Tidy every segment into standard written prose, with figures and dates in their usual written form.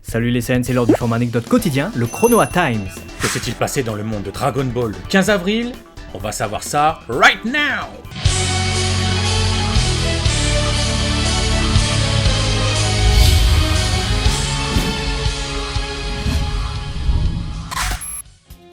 Salut les scènes, c'est l'heure du format anecdote quotidien, le Chronoa Times. Que s'est-il passé dans le monde de Dragon Ball le 15 avril? On va savoir ça right now!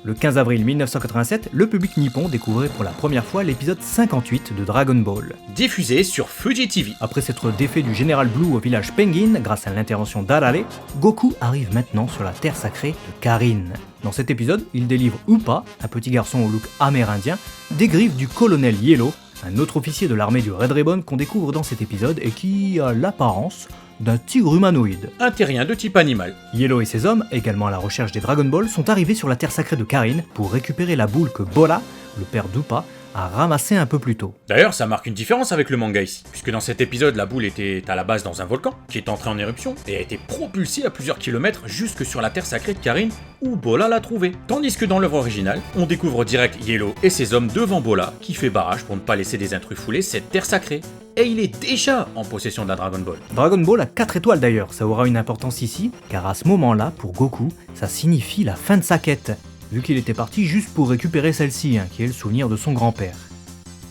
Le 15 avril 1987, le public nippon découvrait pour la première fois l'épisode 58 de Dragon Ball. Diffusé sur Fuji TV. Après s'être défait du Général Blue au village Penguin grâce à l'intervention d'Arale, Goku arrive maintenant sur la terre sacrée de Karin. Dans cet épisode, il délivre Upa, un petit garçon au look amérindien, des griffes du colonel Yellow, un autre officier de l'armée du Red Ribbon qu'on découvre dans cet épisode et qui a l'apparence d'un tigre humanoïde. Un terrien de type animal. Yellow et ses hommes, également à la recherche des Dragon Ball, sont arrivés sur la terre sacrée de Karin pour récupérer la boule que Bola, le père d'Upa, a ramassée un peu plus tôt. D'ailleurs, ça marque une différence avec le manga ici, puisque dans cet épisode, la boule était à la base dans un volcan, qui est entré en éruption, et a été propulsée à plusieurs kilomètres jusque sur la terre sacrée de Karin, où Bola l'a trouvée. Tandis que dans l'œuvre originale, on découvre direct Yellow et ses hommes devant Bola, qui fait barrage pour ne pas laisser des intrus fouler cette terre sacrée. Et il est déjà en possession d'un Dragon Ball. Dragon Ball a 4 étoiles d'ailleurs, ça aura une importance ici, car à ce moment-là, pour Goku, ça signifie la fin de sa quête, vu qu'il était parti juste pour récupérer celle-ci, qui est le souvenir de son grand-père.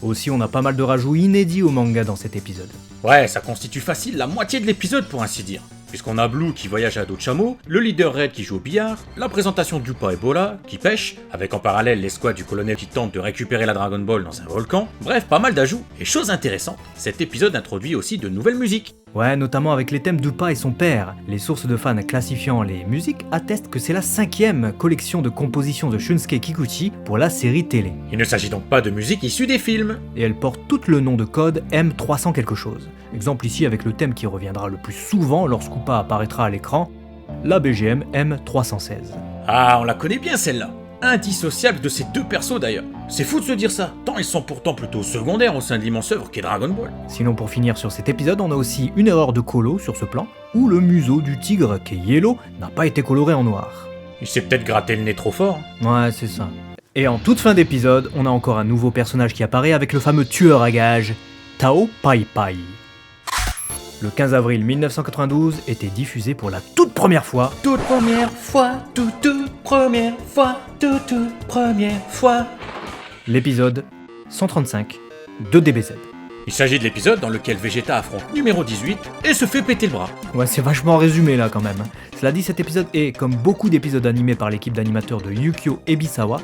Aussi, on a pas mal de rajouts inédits au manga dans cet épisode. Ouais, ça constitue facile la moitié de l'épisode pour ainsi dire. Puisqu'on a Blue qui voyage à dos de chameau, le leader Red qui joue au billard, la présentation d'Upa et Bola qui pêche, avec en parallèle l'escouade du colonel qui tente de récupérer la Dragon Ball dans un volcan, bref, pas mal d'ajouts. Et chose intéressante, cet épisode introduit aussi de nouvelles musiques. Ouais, notamment avec les thèmes d'Upa et son père. Les sources de fans classifiant les musiques attestent que c'est la 5e collection de compositions de Shunsuke Kikuchi pour la série télé. Il ne s'agit donc pas de musique issue des films. Et elles portent toutes le nom de code M300 quelque chose. Exemple ici avec le thème qui reviendra le plus souvent lorsqu'Upa apparaîtra à l'écran, la BGM M316. Ah, on la connaît bien celle-là. Indissociable de ces deux persos d'ailleurs. C'est fou de se dire ça, tant ils sont pourtant plutôt secondaires au sein de l'immense œuvre qu'est Dragon Ball. Sinon pour finir sur cet épisode, on a aussi une erreur de colo sur ce plan, où le museau du tigre, qui est Yellow, n'a pas été coloré en noir. Il s'est peut-être gratté le nez trop fort. Ouais, c'est ça. Et en toute fin d'épisode, on a encore un nouveau personnage qui apparaît avec le fameux tueur à gages, Tao Pai Pai. Le 15 avril 1992 était diffusé pour la toute première fois, l'épisode 135 de DBZ. Il s'agit de l'épisode dans lequel Vegeta affronte numéro 18 et se fait péter le bras. Ouais, c'est vachement résumé là quand même. Cela dit, cet épisode est, comme beaucoup d'épisodes animés par l'équipe d'animateurs de Yukio Ebisawa,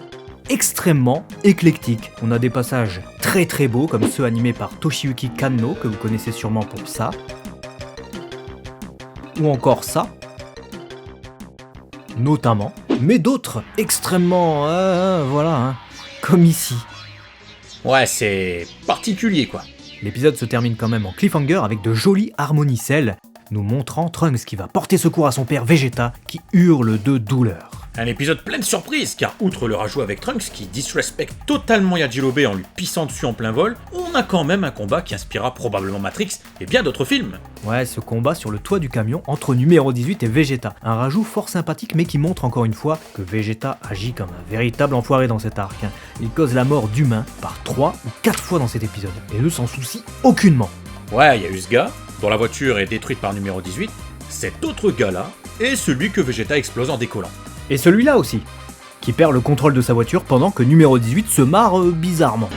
extrêmement éclectique. On a des passages très très beaux comme ceux animés par Toshiyuki Kanno, que vous connaissez sûrement pour ça, ou encore ça, notamment, mais d'autres extrêmement, comme ici. Ouais, c'est particulier quoi. L'épisode se termine quand même en cliffhanger avec de jolies harmonicelles, nous montrant Trunks qui va porter secours à son père Vegeta qui hurle de douleur. Un épisode plein de surprises, car outre le rajout avec Trunks qui disrespecte totalement Yajirobe en lui pissant dessus en plein vol, on a quand même un combat qui inspirera probablement Matrix et bien d'autres films. Ouais, ce combat sur le toit du camion entre numéro 18 et Vegeta, un rajout fort sympathique mais qui montre encore une fois que Vegeta agit comme un véritable enfoiré dans cet arc. Il cause la mort d'humains par 3 ou 4 fois dans cet épisode, et ne s'en soucie aucunement. Ouais, il y a eu ce gars, dont la voiture est détruite par numéro 18, cet autre gars-là, et celui que Vegeta explose en décollant. Et celui-là aussi, qui perd le contrôle de sa voiture pendant que numéro 18 se marre bizarrement.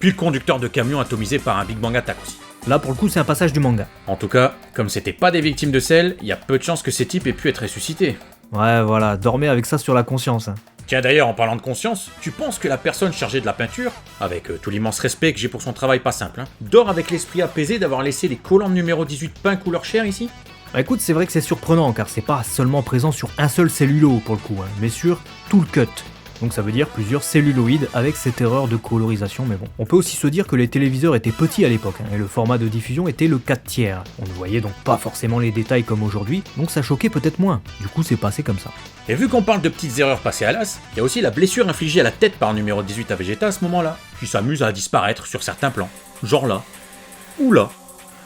Puis le conducteur de camion atomisé par un Big Bang Attack aussi. Là pour le coup c'est un passage du manga. En tout cas, comme c'était pas des victimes de sel, il y a peu de chances que ces types aient pu être ressuscités. Ouais voilà, dormez avec ça sur la conscience. Tiens d'ailleurs, en parlant de conscience, tu penses que la personne chargée de la peinture, avec tout l'immense respect que j'ai pour son travail pas simple, dort avec l'esprit apaisé d'avoir laissé les collants de numéro 18 peints couleur chair ici ? Bah écoute, c'est vrai que c'est surprenant car c'est pas seulement présent sur un seul cellulo pour le coup, mais sur tout le cut. Donc ça veut dire plusieurs celluloïdes avec cette erreur de colorisation, mais bon. On peut aussi se dire que les téléviseurs étaient petits à l'époque, et le format de diffusion était le 4/3. On ne voyait donc pas forcément les détails comme aujourd'hui, donc ça choquait peut-être moins. Du coup c'est passé comme ça. Et vu qu'on parle de petites erreurs passées à l'as, il y a aussi la blessure infligée à la tête par numéro 18 à Vegeta à ce moment-là, qui s'amuse à disparaître sur certains plans. Genre là. Ou là.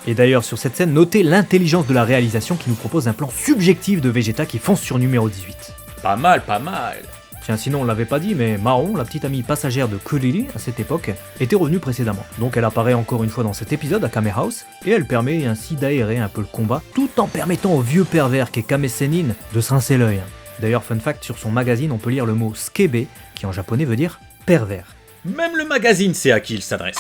Et d'ailleurs sur cette scène, notez l'intelligence de la réalisation qui nous propose un plan subjectif de Vegeta qui fonce sur numéro 18. Pas mal, pas mal. Tiens, sinon on l'avait pas dit, mais Maron, la petite amie passagère de Kuriri à cette époque, était revenue précédemment. Donc elle apparaît encore une fois dans cet épisode à Kame House, et elle permet ainsi d'aérer un peu le combat, tout en permettant au vieux pervers qu'est Kame Sennin de se rincer l'œil. D'ailleurs, fun fact, sur son magazine on peut lire le mot skebe, qui en japonais veut dire pervers. Même le magazine sait à qui il s'adresse.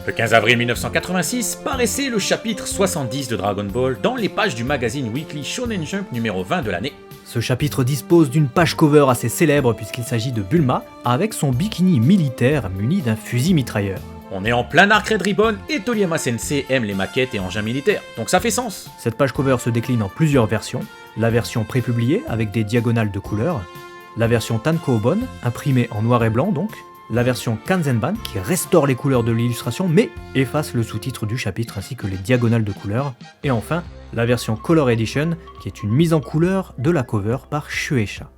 Le 15 avril 1986 paraissait le chapitre 70 de Dragon Ball dans les pages du magazine Weekly Shonen Jump numéro 20 de l'année. Ce chapitre dispose d'une page cover assez célèbre puisqu'il s'agit de Bulma avec son bikini militaire muni d'un fusil mitrailleur. On est en plein arc Red Ribbon et Toriyama Sensei aime les maquettes et engins militaires, donc ça fait sens. Cette page cover se décline en plusieurs versions. La version prépubliée avec des diagonales de couleurs, la version Tankōbon, imprimée en noir et blanc donc, la version Kanzenban qui restaure les couleurs de l'illustration mais efface le sous-titre du chapitre ainsi que les diagonales de couleurs, et enfin la version Color Edition qui est une mise en couleur de la cover par Shueisha.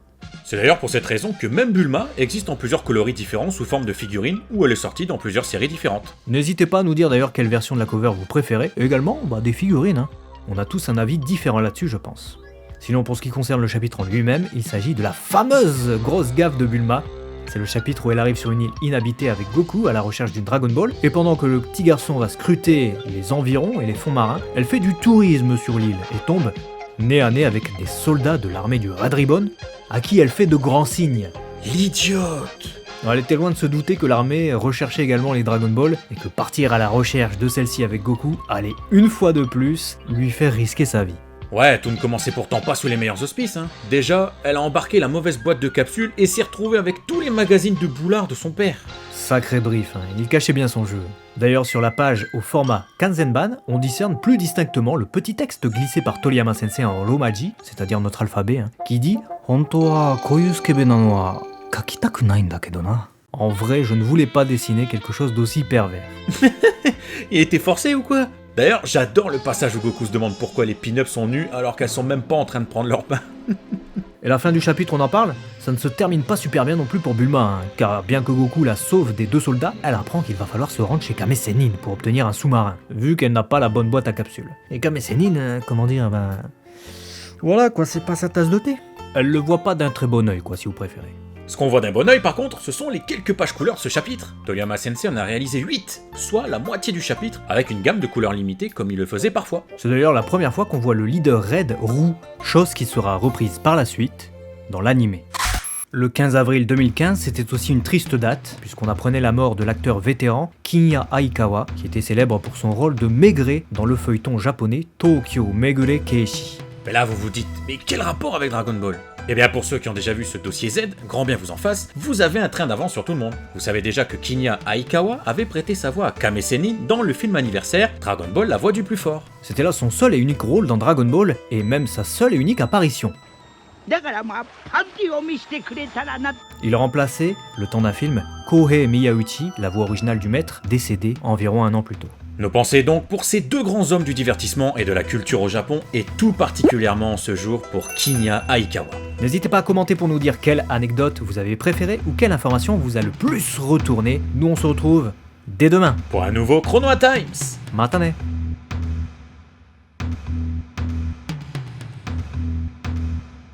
C'est d'ailleurs pour cette raison que même Bulma existe en plusieurs coloris différents sous forme de figurines ou elle est sortie dans plusieurs séries différentes. N'hésitez pas à nous dire d'ailleurs quelle version de la cover vous préférez, et également des figurines. On a tous un avis différent là-dessus je pense. Sinon pour ce qui concerne le chapitre en lui-même, il s'agit de la fameuse grosse gaffe de Bulma. C'est le chapitre où elle arrive sur une île inhabitée avec Goku à la recherche d'une Dragon Ball, et pendant que le petit garçon va scruter les environs et les fonds marins, elle fait du tourisme sur l'île et tombe nez à nez avec des soldats de l'armée du Red Ribbon, à qui elle fait de grands signes. L'idiote! Elle était loin de se douter que l'armée recherchait également les Dragon Ball, et que partir à la recherche de celle-ci avec Goku allait une fois de plus lui faire risquer sa vie. Ouais, tout ne commençait pourtant pas sous les meilleurs auspices, hein. Déjà, elle a embarqué la mauvaise boîte de capsules et s'est retrouvée avec tous les magazines de boulard de son père. Sacré brief, il cachait bien son jeu. D'ailleurs, sur la page au format Kanzenban, on discerne plus distinctement le petit texte glissé par Toriyama Sensei en romaji, c'est-à-dire notre alphabet, qui dit « Honto wa koyu skebe nano wa kakitaku nai nda kedo na ». En vrai, je ne voulais pas dessiner quelque chose d'aussi pervers. Il était forcé ou quoi? D'ailleurs, j'adore le passage où Goku se demande pourquoi les pin-ups sont nus alors qu'elles sont même pas en train de prendre leur bain. Et la fin du chapitre, on en parle? Ça ne se termine pas super bien non plus pour Bulma, car bien que Goku la sauve des deux soldats, elle apprend qu'il va falloir se rendre chez Kame Sennin pour obtenir un sous-marin, vu qu'elle n'a pas la bonne boîte à capsules. Et Kame Sennin, voilà quoi, c'est pas sa tasse de thé. Elle le voit pas d'un très bon œil quoi, si vous préférez. Ce qu'on voit d'un bon œil par contre, ce sont les quelques pages couleurs de ce chapitre. Toriyama Sensei en a réalisé 8, soit la moitié du chapitre, avec une gamme de couleurs limitées comme il le faisait parfois. C'est d'ailleurs la première fois qu'on voit le leader Red roux, chose qui sera reprise par la suite dans l'animé. Le 15 avril 2015, c'était aussi une triste date, puisqu'on apprenait la mort de l'acteur vétéran Kinya Aikawa, qui était célèbre pour son rôle de Maigret dans le feuilleton japonais Tokyo Megure Keishi. Mais là vous vous dites, mais quel rapport avec Dragon Ball? Eh bien pour ceux qui ont déjà vu ce dossier Z, grand bien vous en fasse, vous avez un train d'avance sur tout le monde. Vous savez déjà que Kinya Aikawa avait prêté sa voix à Kame Sennin dans le film anniversaire Dragon Ball la voix du plus fort. C'était là son seul et unique rôle dans Dragon Ball, et même sa seule et unique apparition. Il remplaçait, le temps d'un film, Kohei Miyauchi, la voix originale du maître, décédé environ un an plus tôt. Nos pensées donc pour ces deux grands hommes du divertissement et de la culture au Japon, et tout particulièrement en ce jour pour Kinya Aikawa. N'hésitez pas à commenter pour nous dire quelle anecdote vous avez préférée ou quelle information vous a le plus retourné. Nous on se retrouve dès demain pour un nouveau Chronoa Times. Matane.